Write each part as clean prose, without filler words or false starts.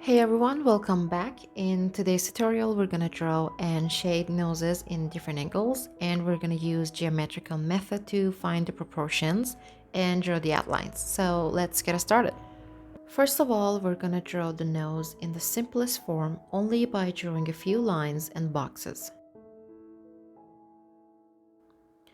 Hey everyone, welcome back. In today's tutorial, we're gonna draw and shade noses in different angles, and we're gonna use geometrical method to find the proportions and draw the outlines. So let's get started. First of all, we're gonna draw the nose in the simplest form only by drawing a few lines and boxes.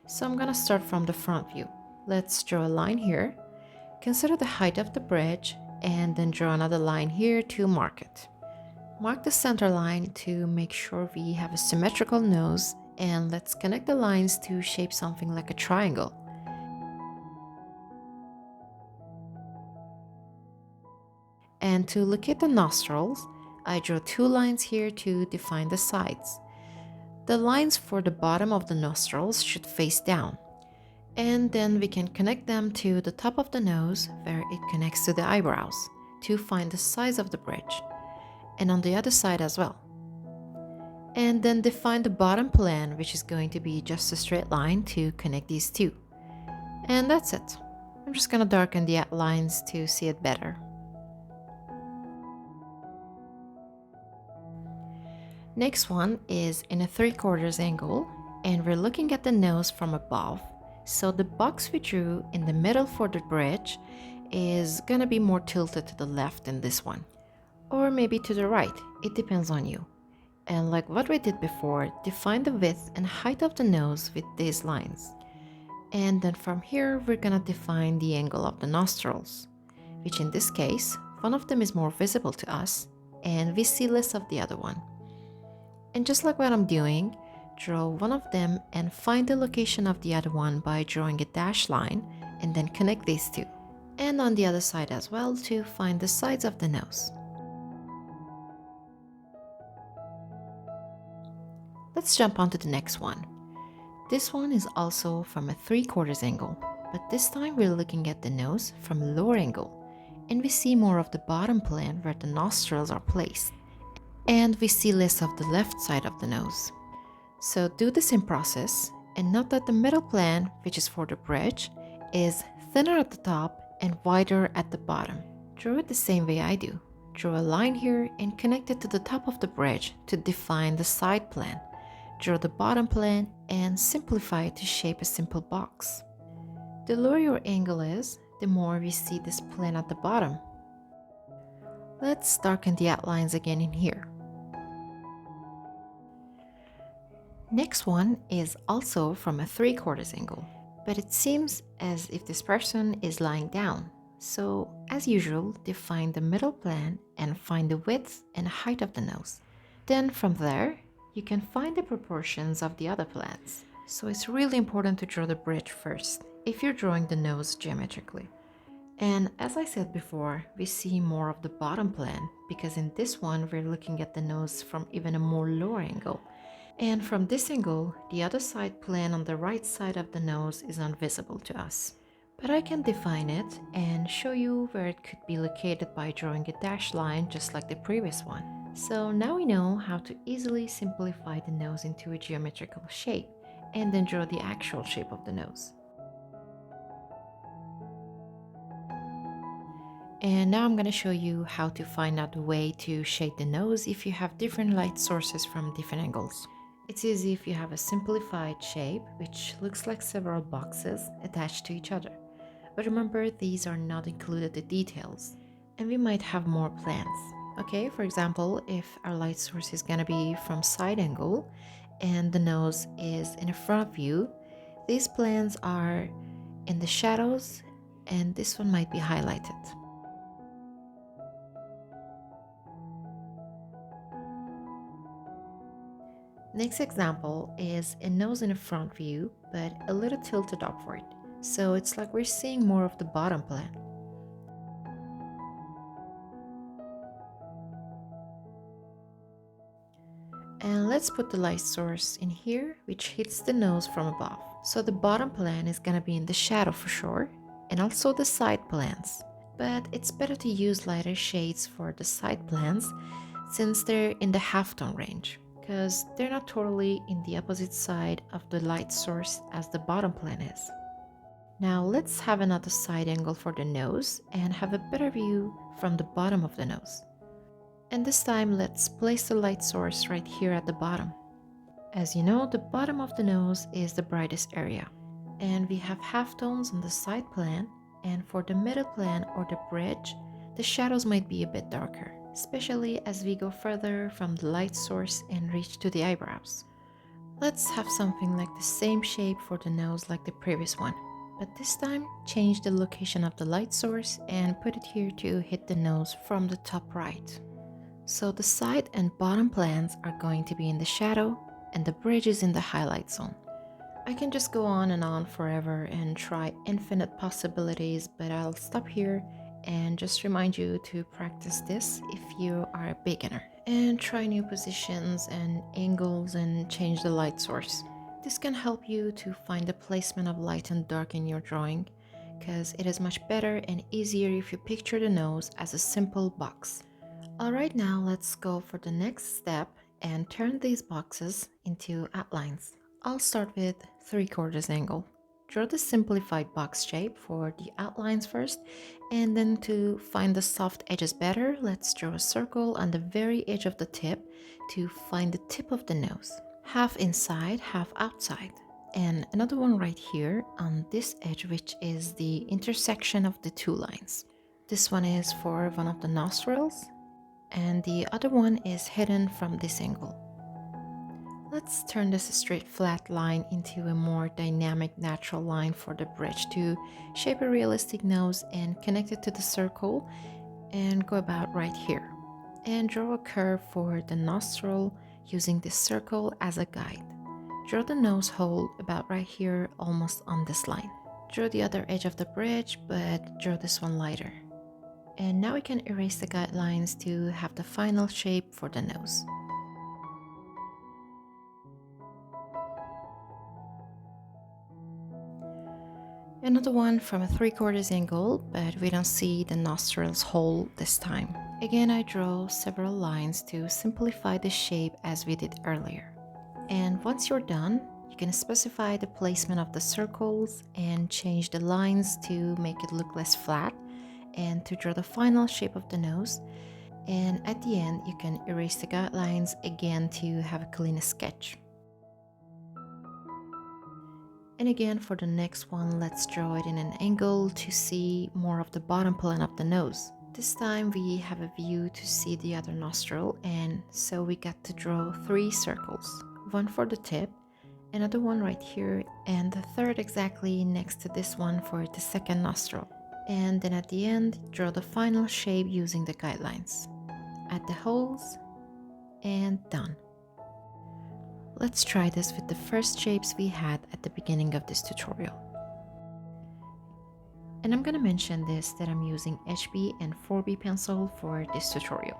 So I'm gonna start from the front view. Let's draw a line here. Consider the height of the bridge and then draw another line here to mark it. Mark the center line to make sure we have a symmetrical nose, and let's connect the lines to shape something like a triangle. And to locate the nostrils, I draw two lines here to define the sides. The lines for the bottom of the nostrils should face down, and then we can connect them to the top of the nose where it connects to the eyebrows to find the size of the bridge, and on the other side as well. And then define the bottom plan, which is going to be just a straight line to connect these two. And that's it. I'm just gonna darken the outlines to see it better. Next one is in a 3/4 angle, and we're looking at the nose from above. So the box we drew in the middle for the bridge is gonna be more tilted to the left than this one. Or maybe to the right, it depends on you. And like what we did before, define the width and height of the nose with these lines. And then from here, we're gonna define the angle of the nostrils, which in this case, one of them is more visible to us, and we see less of the other one. And just like what I'm doing, draw one of them and find the location of the other one by drawing a dashed line, and then connect these two. And on the other side as well to find the sides of the nose. Let's jump on to the next one. This one is also from a 3/4 angle, but this time we're looking at the nose from a lower angle, and we see more of the bottom plan where the nostrils are placed, and we see less of the left side of the nose. So do the same process, and note that the middle plan, which is for the bridge, is thinner at the top and wider at the bottom. Draw it the same way I do. Draw a line here and connect it to the top of the bridge to define the side plan. Draw the bottom plan and simplify it to shape a simple box. The lower your angle is, the more we see this plan at the bottom. Let's darken the outlines again in here. Next one is also from a 3/4 angle, but it seems as if this person is lying down. So, as usual, define the middle plan and find the width and height of the nose. Then from there, you can find the proportions of the other plans. So it's really important to draw the bridge first if you're drawing the nose geometrically. And as I said before, we see more of the bottom plan because in this one we're looking at the nose from even a more lower angle. And from this angle, the other side plan on the right side of the nose is invisible to us. But I can define it and show you where it could be located by drawing a dashed line just like the previous one. So now we know how to easily simplify the nose into a geometrical shape and then draw the actual shape of the nose. And now I'm going to show you how to find out the way to shade the nose if you have different light sources from different angles. It's easy if you have a simplified shape which looks like several boxes attached to each other. But remember, these are not included the details, and we might have more plans. Okay, for example, if our light source is gonna be from side angle and the nose is in a front view, these plans are in the shadows and this one might be highlighted. Next example is a nose in a front view, but a little tilted upward. So it's like we're seeing more of the bottom plan. And let's put the light source in here, which hits the nose from above. So the bottom plan is gonna be in the shadow for sure, and also the side plans. But it's better to use lighter shades for the side plans since they're in the halftone range, because they're not totally in the opposite side of the light source as the bottom plan is. Now let's have another side angle for the nose and have a better view from the bottom of the nose. And this time, let's place the light source right here at the bottom. As you know, the bottom of the nose is the brightest area. And we have halftones on the side plan, and for the middle plan or the bridge, the shadows might be a bit darker, especially as we go further from the light source and reach to the eyebrows. Let's have something like the same shape for the nose like the previous one, but this time change the location of the light source and put it here to hit the nose from the top right. So the side and bottom plans are going to be in the shadow and the bridge is in the highlight zone. I can just go on and on forever and try infinite possibilities, but I'll stop here and just remind you to practice this if you are a beginner. And try new positions and angles and change the light source. This can help you to find the placement of light and dark in your drawing, because it is much better and easier if you picture the nose as a simple box. Alright, now let's go for the next step and turn these boxes into outlines. I'll start with 3/4 angle. Draw the simplified box shape for the outlines first, and then to find the soft edges better, let's draw a circle on the very edge of the tip to find the tip of the nose. Half inside, half outside. And another one right here on this edge, which is the intersection of the two lines. This one is for one of the nostrils, and the other one is hidden from this angle. Let's turn this straight flat line into a more dynamic natural line for the bridge to shape a realistic nose and connect it to the circle, and go about right here. And draw a curve for the nostril using this circle as a guide. Draw the nose hole about right here, almost on this line. Draw the other edge of the bridge, but draw this one lighter. And now we can erase the guidelines to have the final shape for the nose. Another one from a 3/4 angle, but we don't see the nostrils hole this time. Again, I draw several lines to simplify the shape as we did earlier. And once you're done, you can specify the placement of the circles and change the lines to make it look less flat and to draw the final shape of the nose. And at the end, you can erase the guidelines again to have a cleaner sketch. And again, for the next one, let's draw it in an angle to see more of the bottom plan of the nose. This time we have a view to see the other nostril, and so we got to draw 3 circles. One for the tip, another one right here, and the third exactly next to this one for the second nostril. And then at the end, draw the final shape using the guidelines. Add the holes, and done. Let's try this with the first shapes we had at the beginning of this tutorial. And I'm gonna mention this that I'm using HB and 4B pencil for this tutorial.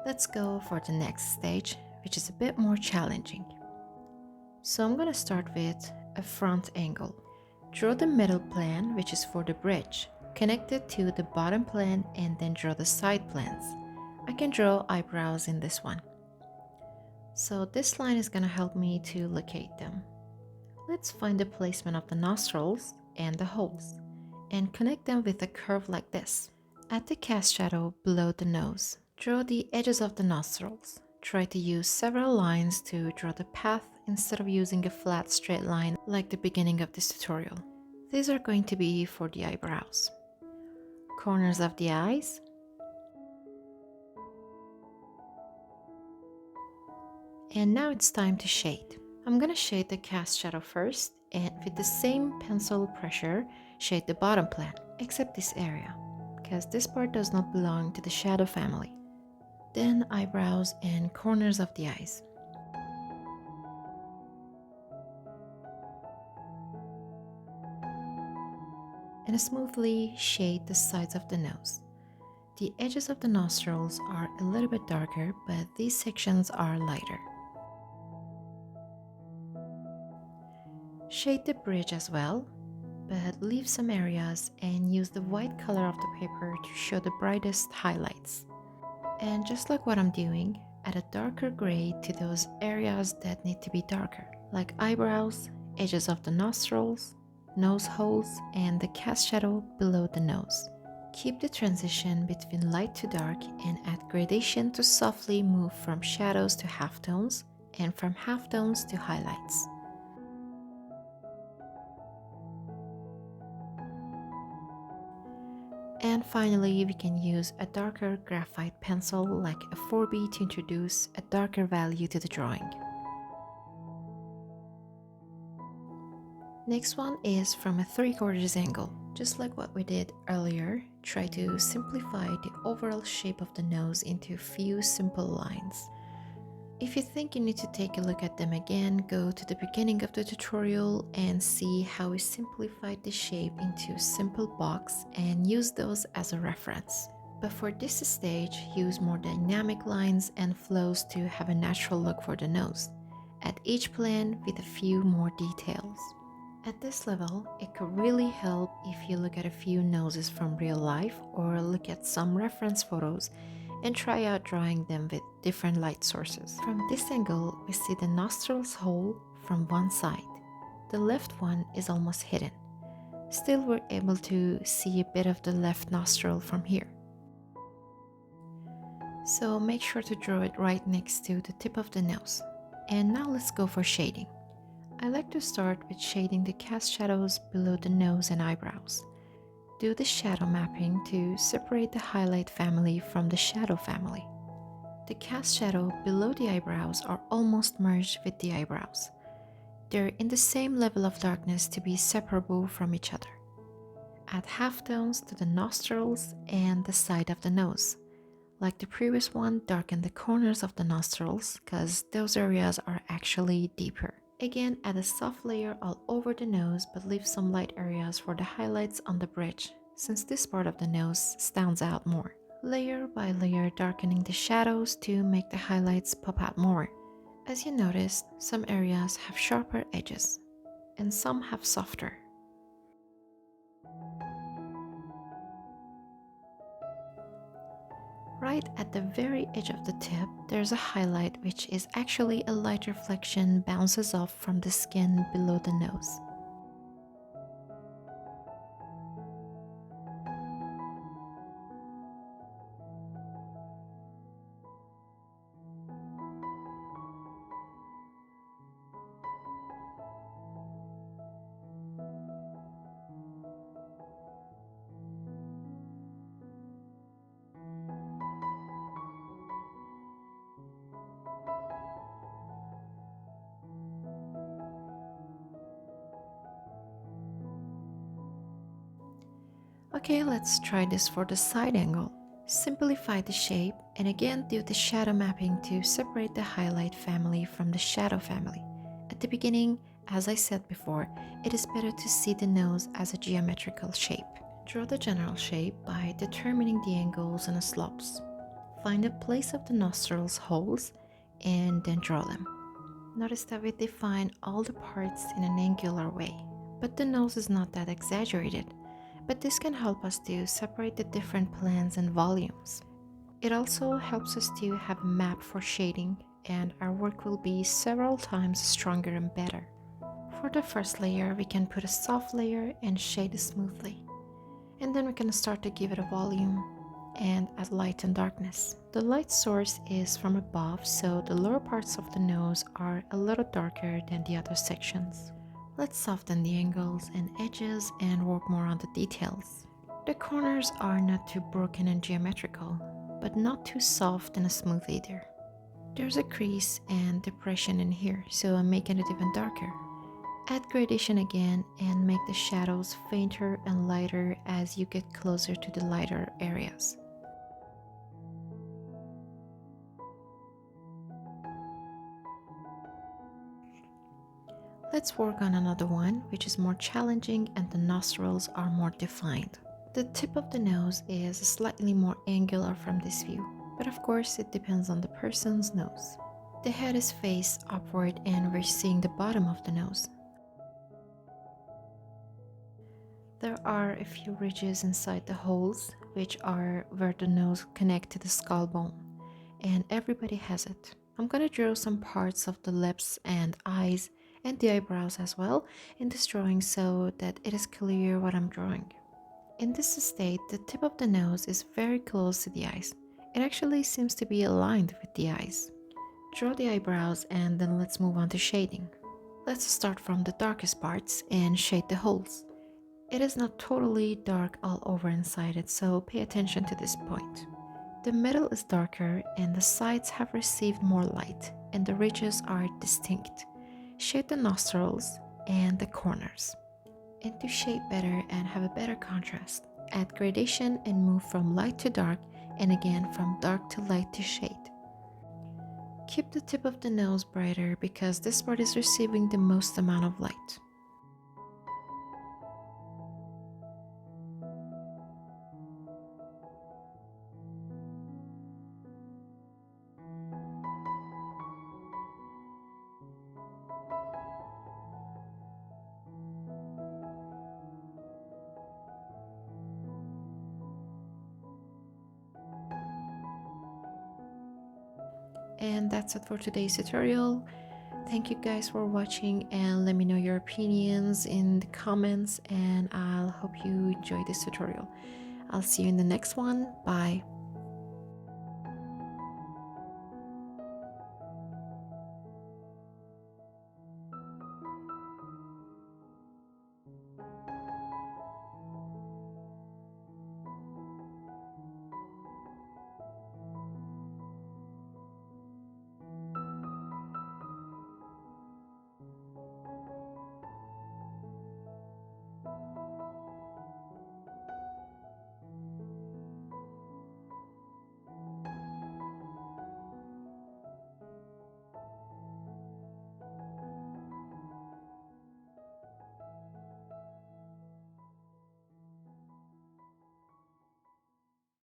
Let's go for the next stage, which is a bit more challenging. So I'm gonna start with a front angle. Draw the middle plan, which is for the bridge. Connect it to the bottom plan and then draw the side plans. I can draw eyebrows in this one. So this line is gonna help me to locate them. Let's find the placement of the nostrils and the holes and connect them with a curve like this. Add the cast shadow below the nose. Draw the edges of the nostrils. Try to use several lines to draw the path instead of using a flat straight line like the beginning of this tutorial. These are going to be for the eyebrows. Corners of the eyes. And now it's time to shade. I'm gonna shade the cast shadow first, and with the same pencil pressure, shade the bottom plan, except this area, because this part does not belong to the shadow family. Then eyebrows and corners of the eyes. And smoothly shade the sides of the nose. The edges of the nostrils are a little bit darker, but these sections are lighter. Shade the bridge as well, but leave some areas and use the white color of the paper to show the brightest highlights. And just like what I'm doing, add a darker gray to those areas that need to be darker, like eyebrows, edges of the nostrils, nose holes, and the cast shadow below the nose. Keep the transition between light to dark and add gradation to softly move from shadows to halftones and from halftones to highlights. And finally, we can use a darker graphite pencil like a 4B to introduce a darker value to the drawing. Next one is from a 3/4 angle. Just like what we did earlier, try to simplify the overall shape of the nose into a few simple lines. If you think you need to take a look at them again, go to the beginning of the tutorial and see how we simplified the shape into a simple box and use those as a reference. But for this stage, use more dynamic lines and flows to have a natural look for the nose, at each plan with a few more details. At this level, it could really help if you look at a few noses from real life or look at some reference photos and try out drawing them with different light sources. From this angle, we see the nostrils hole from one side. The left one is almost hidden. Still, we're able to see a bit of the left nostril from here. So make sure to draw it right next to the tip of the nose. And now let's go for shading. I like to start with shading the cast shadows below the nose and eyebrows. Do the shadow mapping to separate the highlight family from the shadow family. The cast shadow below the eyebrows are almost merged with the eyebrows. They're in the same level of darkness to be separable from each other. Add halftones to the nostrils and the side of the nose. Like the previous one, darken the corners of the nostrils because those areas are actually deeper. Again, add a soft layer all over the nose, but leave some light areas for the highlights on the bridge, since this part of the nose stands out more. Layer by layer, darkening the shadows to make the highlights pop out more. As you noticed, some areas have sharper edges, and some have softer. Right at the very edge of the tip, there's a highlight which is actually a light reflection bounces off from the skin below the nose. Okay, let's try this for the side angle. Simplify the shape and again do the shadow mapping to separate the highlight family from the shadow family. At the beginning, as I said before, it is better to see the nose as a geometrical shape. Draw the general shape by determining the angles and the slopes. Find the place of the nostrils holes and then draw them. Notice that we define all the parts in an angular way, but the nose is not that exaggerated. But this can help us to separate the different plans and volumes. It also helps us to have a map for shading, and our work will be several times stronger and better. For the first layer, we can put a soft layer and shade it smoothly. And then we can start to give it a volume and add light and darkness. The light source is from above, so the lower parts of the nose are a little darker than the other sections. Let's soften the angles and edges and work more on the details. The corners are not too broken and geometrical, but not too soft and smooth either. There's a crease and depression in here, so I'm making it even darker. Add gradation again and make the shadows fainter and lighter as you get closer to the lighter areas. Let's work on another one, which is more challenging and the nostrils are more defined. The tip of the nose is slightly more angular from this view, but of course it depends on the person's nose. The head is faced upward and we're seeing the bottom of the nose. There are a few ridges inside the holes, which are where the nose connects to the skull bone, and everybody has it. I'm gonna draw some parts of the lips and eyes and the eyebrows as well in this drawing so that it is clear what I'm drawing. In this state, the tip of the nose is very close to the eyes. It actually seems to be aligned with the eyes. Draw the eyebrows and then let's move on to shading. Let's start from the darkest parts and shade the holes. It is not totally dark all over inside it, so pay attention to this point. The middle is darker and the sides have received more light and the ridges are distinct. Shade the nostrils and the corners. And to shade better and have a better contrast, add gradation and move from light to dark and again from dark to light to shade. Keep the tip of the nose brighter because this part is receiving the most amount of light. And that's it for today's tutorial. Thank you guys for watching and let me know your opinions in the comments and I'll hope you enjoy this tutorial. I'll see you in the next one. Bye.